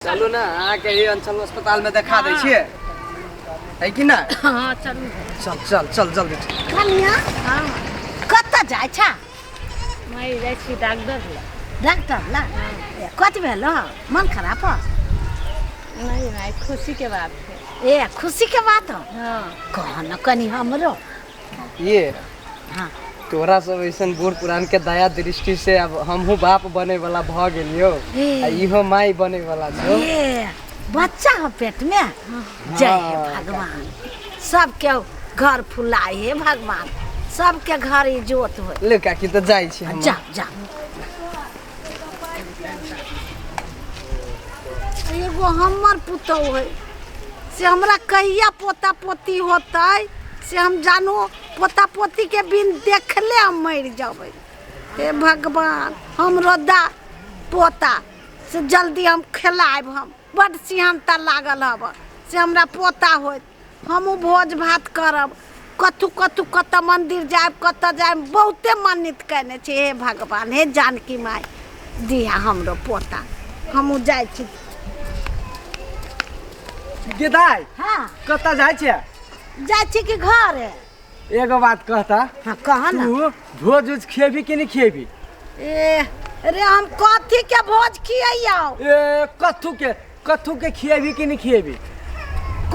चलू ना आके ये अंचल अस्पताल में दिखा दे छिए है कि ना। हां चलू चल चल चल जल्दी कनिया हां कत्ता जाय छा मैं जाय छी डॉक्टर ला कथि भेल मन खराब हो नहीं नहीं खुशी के बात है ए खुशी के बात हो हां कह न कनी हमरो ये हाँ तोरा सब ऐसन बूढ़ पुरान के दया दृष्टि से अब हमहू बाप बने वाला भ गेलियो आ इहो माई बने वाला छो। ए बच्चा हो पेट में जय हे भगवान सबके घर फुलाए हे भगवान सबके घर इज्जत हो ले काकी तो जाई छी हम जा जा एगो हमर पुतौ है से हमरा कहिया पोता पोती होतै से हम जानू पोता पोती के बिन देखले हम मर जाबै। हे भगवान हमरो दा पोता से जल्दी हम खिलाएब हम बड़ सिहनता लागल हब से हमरा पोता होत हमहूँ भोज भात करब कतु कतु कत मंदिर जाएब कत जाएब बहुते मन्नत कहने छी। हे भगवान हे जानकी माई दिया हमरो पोता हमहूँ जाइ छी। गेदाई हाँ कत्ता जाय छे जाइ छी कि घर है एगो बात कहता हाँ कह ना तू भोज उज खिएबी कि नहीं खिएबी। ए अरे हम कथी के भोज खियौ ए कथू के खिएबी कि नहीं खिएबी।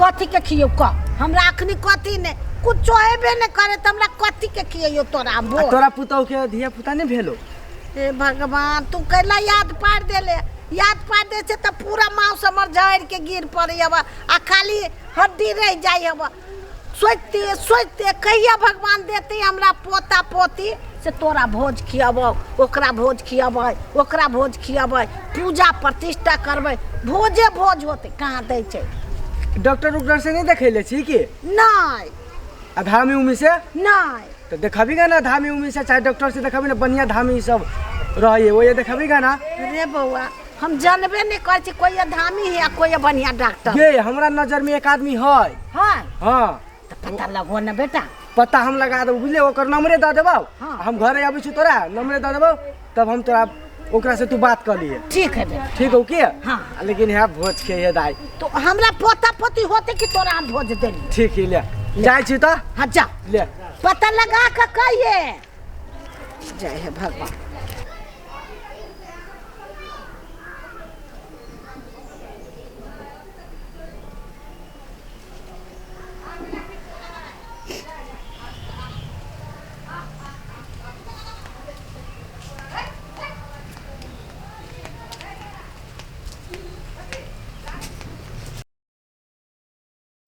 कथी के खियौ कह हमरा अखनी कथी ने कुछ हेबे ने करे त हमरा कथी के खियौ तोरा आ भोज। तोरा पुतौ के धिया पुता नहीं भेलो। हे भगवान तू कैला याद पार देले याद पार दे से त पूरा मांस हमर झड़ के गिर पड़े अब आ खाली हड्डी रह जाई अब सोचते सोचते कहिया भगवान देते हमरा पोता पोती से तोरा भोज खियाबो ओकरा भोज खियाबै ओकरा भोज खियाबै पूजा प्रतिष्ठा करबै भोजे भोज होते कहाँ दै छै। डॉक्टर उक्टर से नहीं देखैले छी कि नहीं आ धामी उमी से नहीं तो देखबीगा ना धामी उमी से चाहे डॉक्टर से देखबी ना बढ़िया धामी सब रहिए वो ये देखबीगा ना। रे बउआ हम जानबे नहीं कर छी कोई धामी है कोई बढ़िया डॉक्टर ये हमरा नजर में एक आदमी है। है हाँ तो पता लगो ना बेटा पता हम लगा देबो बुझले ओकर नंबरे दे देबो। हाँ। हम घरे आबै छी तोरा नंबरे दे देबो तब हम तोरा ओकरा से तू बात कर लिए ठीक है बेटा ठीक हो के। हाँ। लेकिन है भोज के ये दाई तो हमरा पोता पोती होते कि तोरा हम भोज देली। ठीक है ले जाय छी तो हाँ जा ले पता लगा के कहिए जय हे भगवान।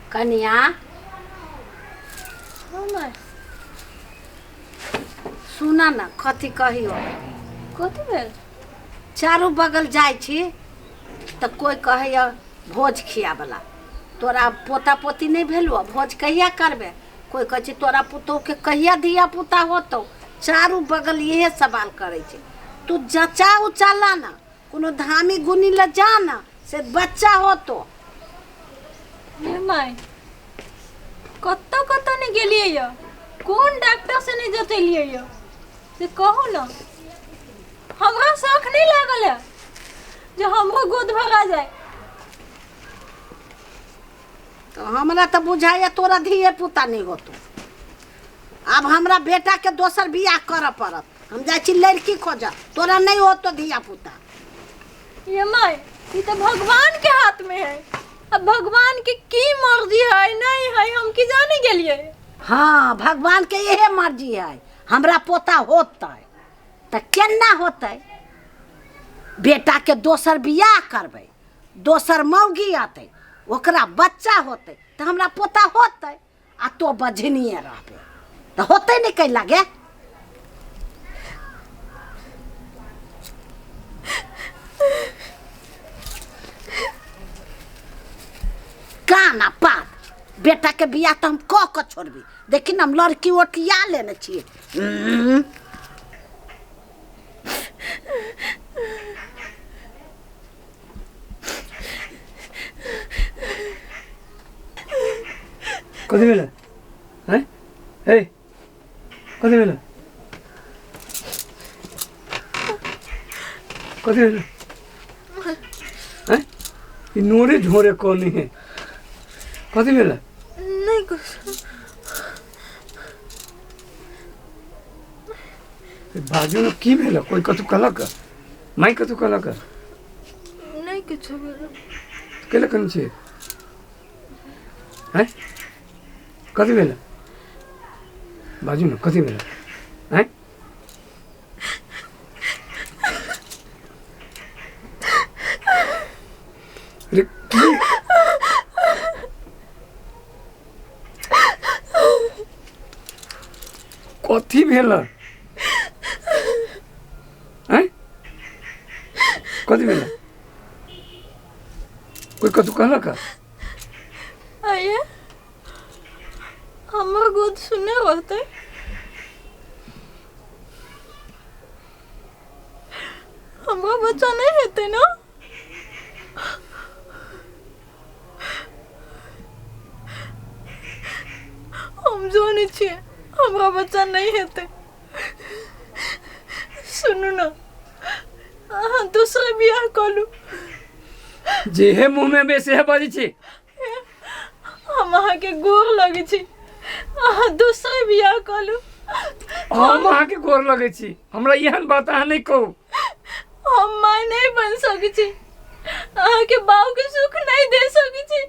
कनिया सुना ना कथी कहियो कथि भेल चारू बगल जाइ छी तो कोई कहे भोज खियावला तोरा पोता पोती नहीं भेलू भोज कहिया करबे कोई कहे छै तोरा पुतौ के कहिया धिया पुता होतौ चारू बगल यही सवाल करे छै। तू जचा उचाला ना कोनो धामी गुनी ल जा ना से बच्चा होतो। ये माय कत्तो कत्तो नहीं गेलिए यो कौन डॉक्टर से नहीं जतेलिए यो से कहू ना हमरा शौक नहीं लागल है जो हमरो गोद भरा जाए। तो हमरा तो बुझाइए तोरा धिये पुता नहीं होतो अब हमरा बेटा के दोसर बियाह कर पड़त हम जाइ छी लड़की खोज तोरा नहीं होतो धिया पुता। ये माय ये तो भगवान के हाथ में है अब भगवान की मर्जी है नहीं है हम की जाने के लिए। हाँ भगवान के यही मर्जी है हमरा पोता होता है तो केना होता है बेटा के दोसर बियाह करबै दोसर मौगी आते ओकरा बच्चा होते तो हमरा पोता होते आ तो बझनिए रहबे तो होते नहीं कहीं लगे। काना पात बेटा के बियाह तो हम कह के छोड़बी देखिन हम लड़की ओटिया लेने छिए। कथि भेल हैं ए कथि भेल कथि भेल हैं कि नोरे झोरे कोनी है कथी भेला नहीं कुछ बाजू में की भेला कोई कतु कहलक माई कतु कहलक नहीं कुछ केला कन छे हैं कथी भेला बाजू में कथी भेला हैं अरे की कथी भेला हैं कथी भेला कोई कतु कहलक आइए हमार गोद सुने रहते हमारा बच्चा नहीं हेते ना हम जाने छिए हमारा बच्चा नहीं हेते सुनू ना दूसरे बियाह कलू जे है मुंह में बेसे है बाजी छी हम अहाँ के गोर लगे छी दूसरे बियाह कलू हम अहाँ के गोर लगे छी हमरा एहन बात अहाँ नहीं कहू हम माय नहीं बन सके छी अहाँ के बाऊ के सुख नहीं दे सके छी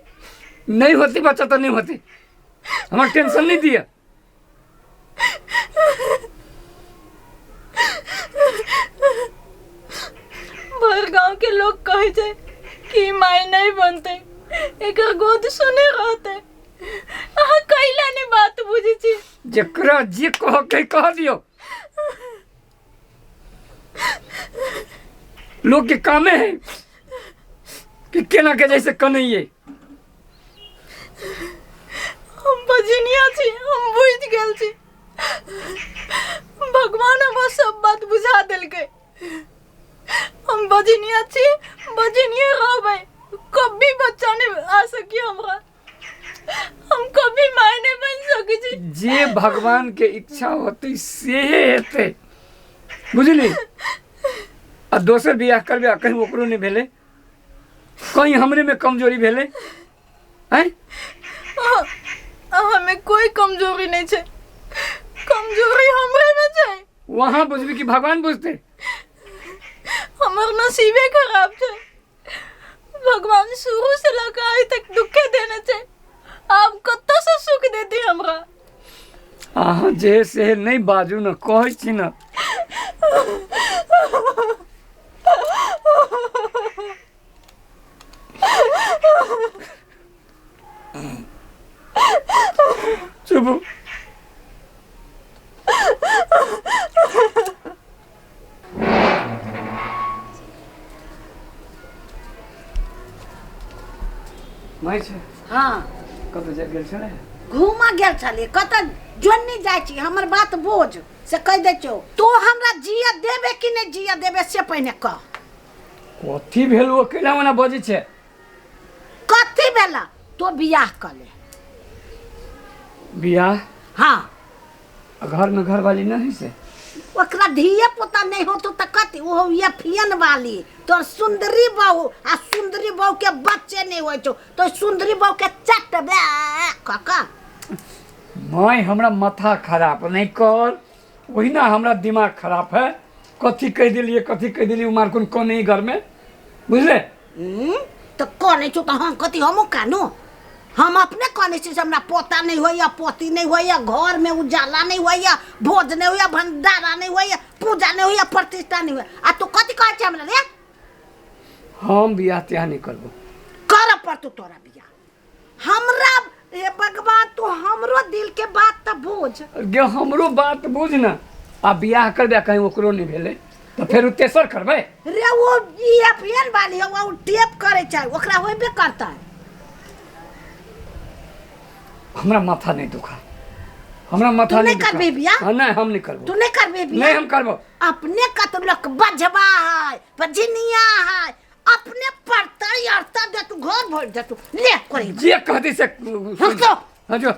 नहीं होती बच्चा तो नहीं होती हमारा टेंशन नहीं दिया भर गांव के लोग कहे थे कि माय नहीं बनते एक गोद सुने रहते अहाँ कैला नहीं बात बुझी छी जकरा जे कह के कह दियो लोग के कामे है कि केना के जैसे कन्हैये हम बजनिया छी हम बुझ गेल छी भगवान हमरा सब बात बुझा देलकै हम बजनिया छी बजनिया रहबै कभी बच्चा नहीं आ सकी हमरा हम कभी माय नहीं बन सकी छी जे भगवान के इच्छा होती से हेते बुझली आ दोसर बियाह करबे कहीं ओकरो नहीं भेले कहीं हमरे में कमजोरी भेले हैं हमें कोई कमजोरी नहीं छे कमजोरी हमरे में छे वहां बुझबी कि भगवान बुझते हमर नसीबे खराब छे भगवान शुरू से लगा आज तक दुखे देने छे आप कत्तो से सुख देती हमरा अहाँ जे से नहीं बाजू न कहै छी न चुप माय छे हाँ कतौ जा गेल छले घूमा गेल छलिए कत जोन्नी जाइ छी हमर बात बोझ से कह दे छो तो हमरा जिया देबे कि नहीं जिया देबे से पहले कह कथी भेल ओ केला मना बजे छे कथी भेला तो बियाह कर ले बियाह हाँ घर में घर वाली नहीं से ओकरा धिये पुता नहीं हो तो कथी वो ये फियन वाली तो सुंदरी बहू आ सुंदरी बहू के बच्चे नहीं हो तो सुंदरी बहू के चट बे काका माय हमरा माथा खराब नहीं कर वही ना हमरा दिमाग खराब है कथी कह दिलिए उमार कौन नहीं घर में बुझले तो कौन छो तो हम कथी हम कानू हम अपने कहने से हमरा पोता नहीं होया पोती नहीं होया घर में उजाला नहीं होया भोज नहीं होया भंडारा नहीं होया पूजा नहीं होया प्रतिष्ठा नहीं होया आ तो कथी कहे छे हमरा रे हम बियाह त्याह नहीं करबो कर पर तू तोरा बियाह हमरा ए भगवान तू हमरो दिल के बात त बुझ गे हमरो बात बुझ ना आ बियाह करबे कहीं ओकरो नहीं भेले तो फिर तेसर करबे रे वो ईएफएन वाली है वो टेप करे चाहे ओकरा होबे करता है हमरा माथा नहीं दुखा हमरा माथा नहीं दुखा करबे बियाह हां नहीं हम नहीं करबो तू नहीं करबे बियाह नहीं हम करबो अपने कतलक बजवा है बजनिया है अपने पड़ता यारता दे तू घर भर दे तू ले करे जे कहती से हां जो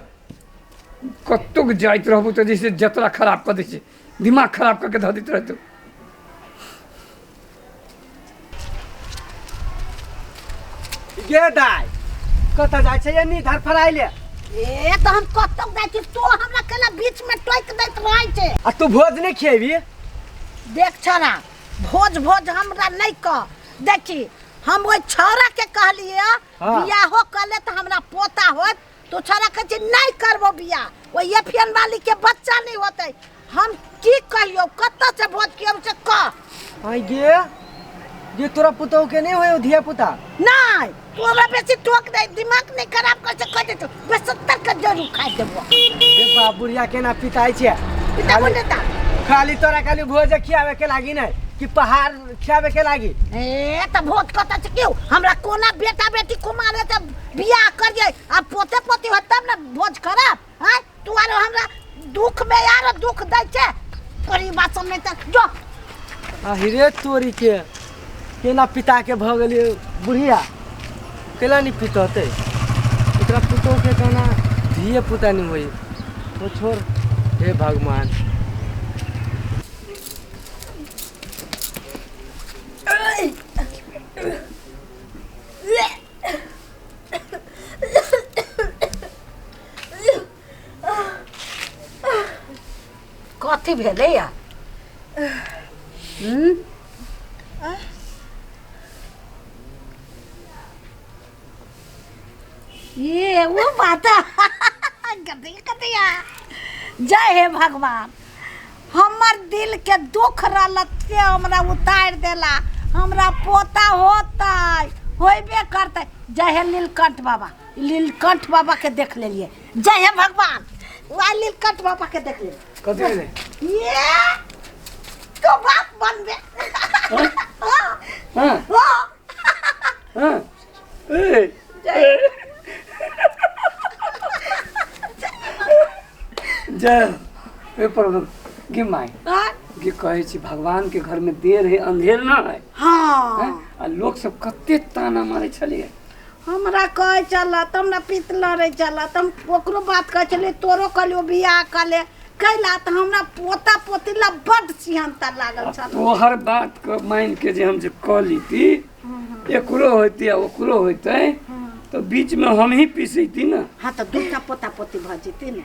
कत्तो जाइत रहबो तो जैसे जतरा खराब कर दै छै दिमाग खराब करके ध दैत रहतो गे दाय कत जाय छै एनी धर फराइ ले ए तो हम कतक जाइ छी तो हमरा केला बीच में टोक दैत रहै छै आ तू भोज नहीं खेबी देख छोरा भोज भोज हमरा नहीं कह देखी हम ओइ छोरा के कहलिए बियाहो कले त हमरा पोता होत तो छोरा कहे नहीं करबो बियाह ओ एफएन वाली के बच्चा नहीं होते हम की कहियो कत से भोज के से कह आई गे तोरा पुतौ के नहीं होय धिया पुता नहीं तू हमरा बेसी टोक दे दिमाग नहीं खराब कर से कह दे तू 70 का जरूर खा देबो गे बाप बुढ़िया केना पिताई छै पिता बोलता खाली तोरा खाली भोज खियावे के लागी नहीं कि पहाड़ खियावे के लागी ए त भोज कत से क्यों हमरा कोना बेटा बेटी कुमारे त बियाह कर जाय अब पोते पोती होत तब ना भोज करब हैं तू आरो हमरा दुख में यार दुख दै छै तोरी बात सुन त जो हिरे तोरी के केना पिता के भ गेली बुढ़िया केला नहीं पितते एकरा पुतौ के कहना धिये पुता नहीं होई तो छोड़ हे भगवान कथी भेले या ये वो बात कतिया जय हे भगवान हमर दिल के दुख रहलत के हमरा उतार देला हमरा पोता होता होइबे करते जय हे नीलकंठ बाबा के देख लेलिए जय हे भगवान वह नीलकंठ बाबा के देख ले कथी भेले ये तो बाप बनबे हां हां ए जय पर गे माई गे कहे छी भगवान के घर में देर है अंधेर ना है हां आ लोग सब कते ताना मारे छलिए हमरा कहे चला तुम ना पितल रे चला तुम ओकरो बात कहे चले तोरो कहलियो बियाह कले कैला त हमरा पोता पोतीला बड सिहनता लागल छ तो हर बात को मान के जे हम जे कह लीती एकरो होती आ ओकरो होते तो बीच में हम ही पीसैती ना हां त दूटा पोता पोती भ जेते ने